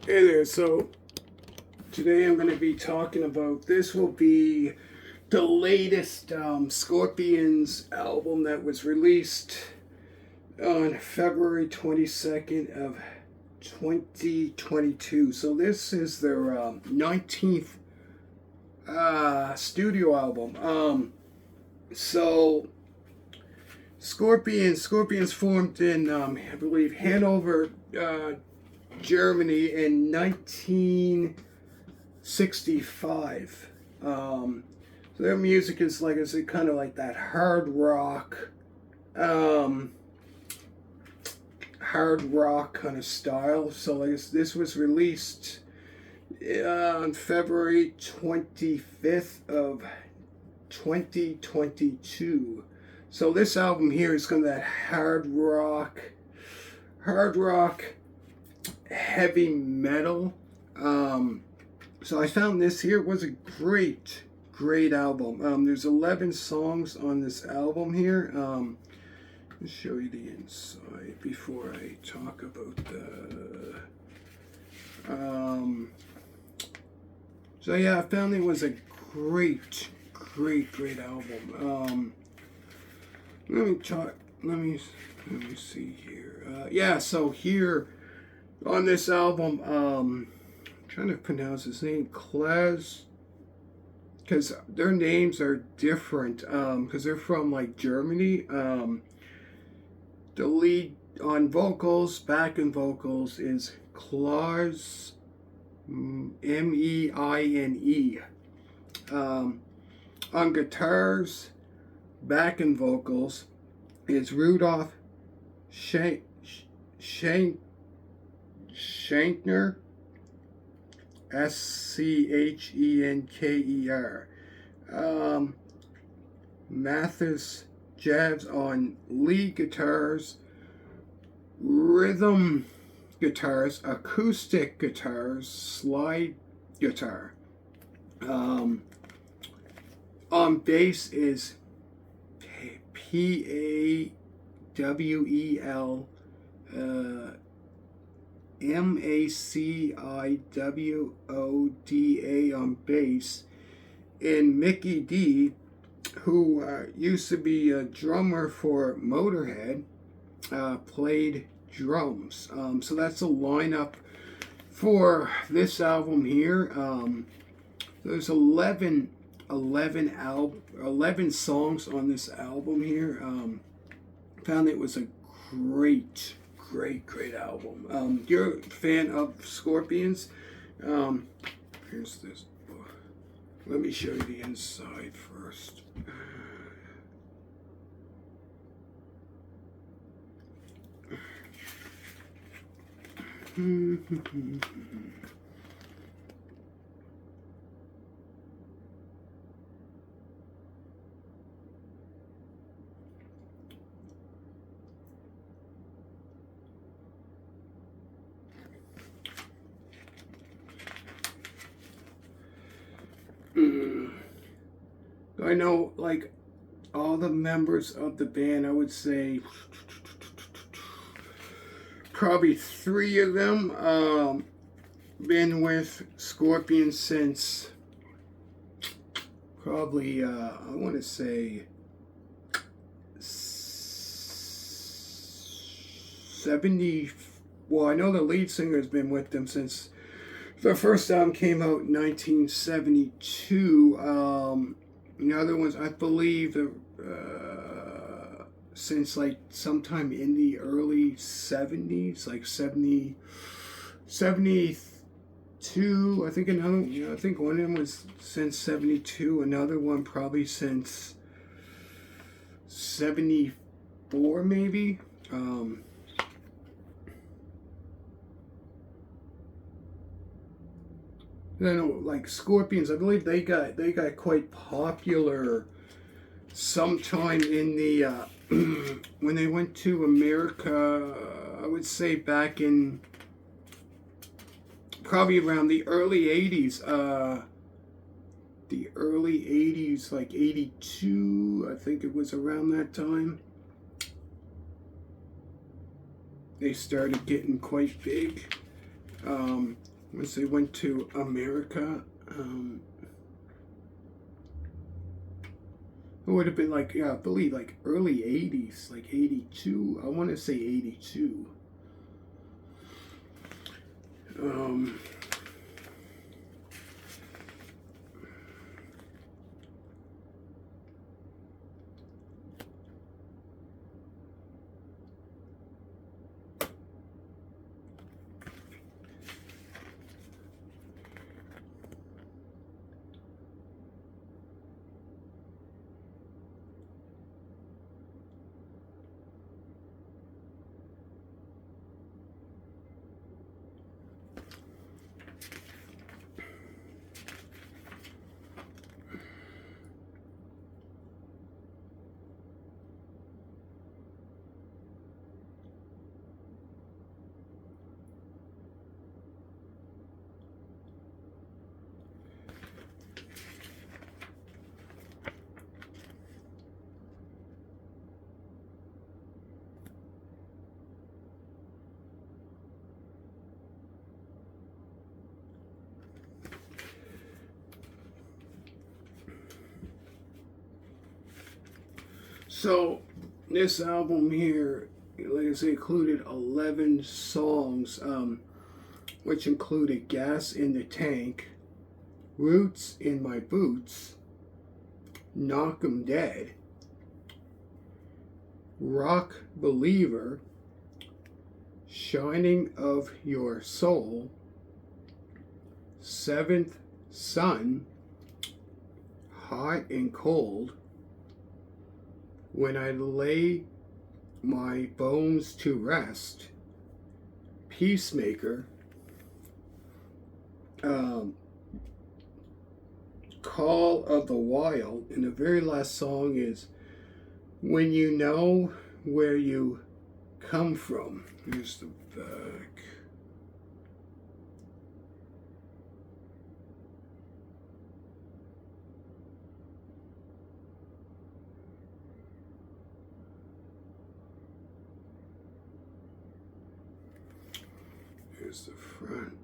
Hey there, so today I'm going to be talking about this will be the latest Scorpions album that was released on February 22nd of 2022. So this is their 19th studio album. So Scorpions formed in I believe Hanover, Germany in 1965. So their music is like, is it kind of like that um, hard rock kind of style. So like this was released on February 25th of 2022. So this album here is kind of that hard rock, heavy metal. So I found this here was a great album. There's 11 songs on this album here. Let me show you the inside before I talk about the. So yeah, I found it was a great album. Let me talk. Let me see here. Yeah, so here on this album, I'm trying to pronounce his name, Klas, because their names are different. Because they're from like Germany. The lead on vocals, backing vocals, is Klaus Meine. On guitars, backing vocals is Rudolph Shankner, Schenkner. Mathis Jabs on lead guitars, rhythm guitars, acoustic guitars, slide guitar. On bass is Pawel Maciwoda on bass, and Mickey D, who used to be a drummer for Motorhead, played drums. So that's a lineup for this album here. There's 11 songs on this album here. Found it was a great album. You're a fan of Scorpions. Here's this book. Let me show you the inside first. I know, like, all the members of the band, I would say probably 3 of them been with Scorpions since probably, I want to say 70. Well, I know the lead singer has been with them since the first album came out in 1972. The other ones, I believe, since like sometime in the early 70s, like 72. I think I think one of them was since 72. Another one probably since 74, maybe. Like Scorpions, I believe they got quite popular sometime in the when they went to America. I would say back in probably around the early 80s. Like 82. I think it was around that time. They started getting quite big. once they went to America. It would have been like, yeah, I believe like early 80s, like 82. I want to say 82. Um, so this album here, like I say, included 11 songs, which included Gas in the Tank, Roots in My Boots, Knock 'em Dead, Rock Believer, Shining of Your Soul, Seventh Son, Hot and Cold, When I Lay My Bones to Rest, Peacemaker, Call of the Wild, and the very last song is When You Know Where You Come From. Here's the back. Here's the front.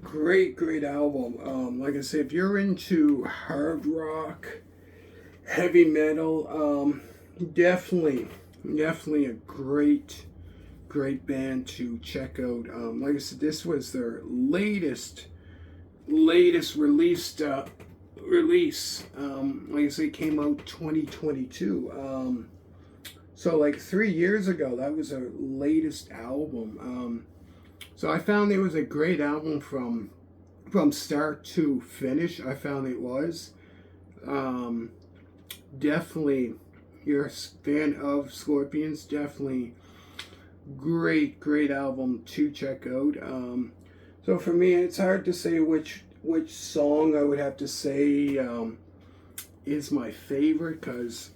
Great album. Like I said, if you're into hard rock, heavy metal, definitely a great band to check out. Like I said, this was their latest released release. Like I say, came out 2022. So like 3 years ago, that was their latest album. So I found it was a great album from start to finish. I found it was. Definitely, you're a fan of Scorpions. Definitely great album to check out. So for me, it's hard to say which song I would have to say is my favorite, because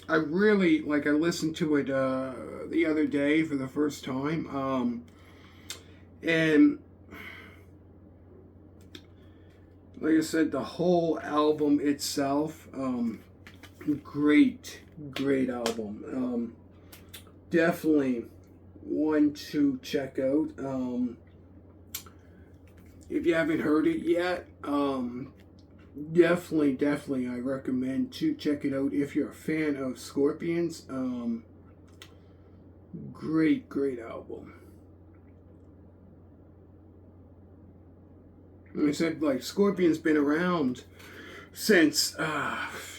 I really I listened to it the other day for the first time, and like I said, the whole album itself, great album. Definitely one to check out. If you haven't heard it yet, definitely I recommend to check it out if you're a fan of Scorpions. Great album. Like I said, Scorpions been around since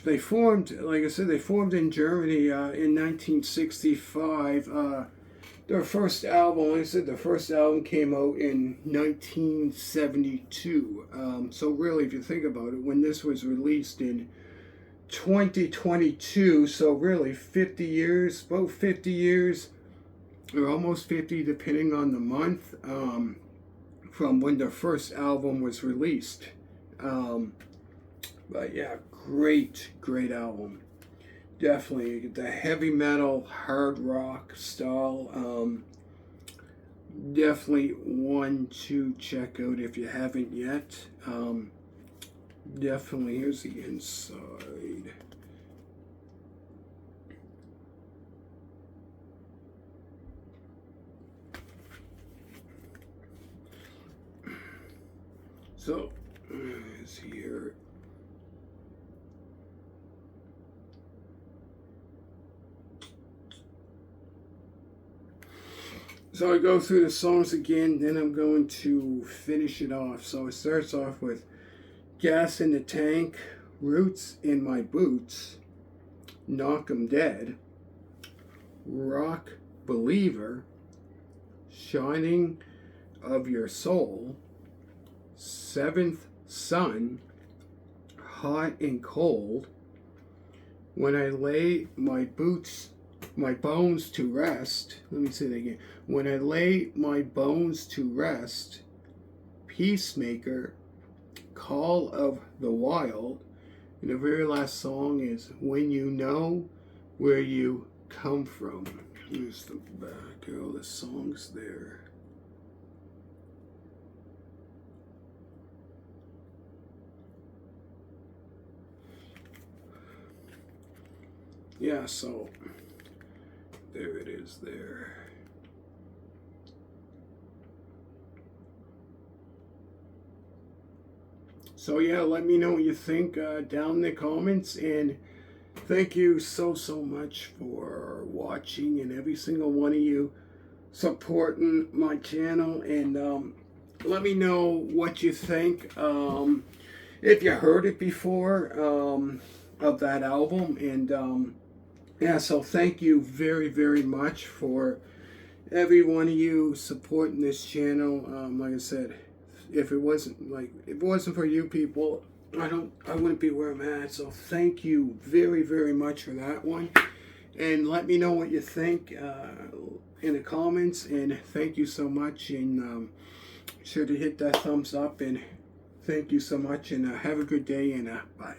they formed. Like I said, they formed in Germany in 1965. Their first album, like I said, the first album came out in 1972. So really, if you think about it, when this was released in 2022, so really 50 years, about 50 years, or almost 50, depending on the month, from when their first album was released. But yeah, great album. Definitely the heavy metal, hard rock style. Definitely one to check out if you haven't yet. Definitely, here's the inside. So, it's here. So I go through the songs again, then I'm going to finish it off. So it starts off with Gas in the Tank, Roots in My Boots, Knock 'em Dead, Rock Believer, Shining of Your Soul, Seventh Son, Hot and Cold, When I Lay My Bones to Rest. Let me say that again. When I Lay My Bones to Rest, Peacemaker, Call of the Wild, and the very last song is When You Know Where You Come From. Here's the back of all the songs there. Yeah, so there it is there. So yeah, let me know what you think down in the comments, and thank you so much for watching, and every single one of you supporting my channel. And let me know what you think, if you heard it before, of that album. And yeah, so thank you very much for every one of you supporting this channel. Like I said, if it wasn't for you people, I wouldn't be where I'm at. So thank you very much for that one. And let me know what you think in the comments. And thank you so much. And sure to hit that thumbs up. And thank you so much. And have a good day. And bye.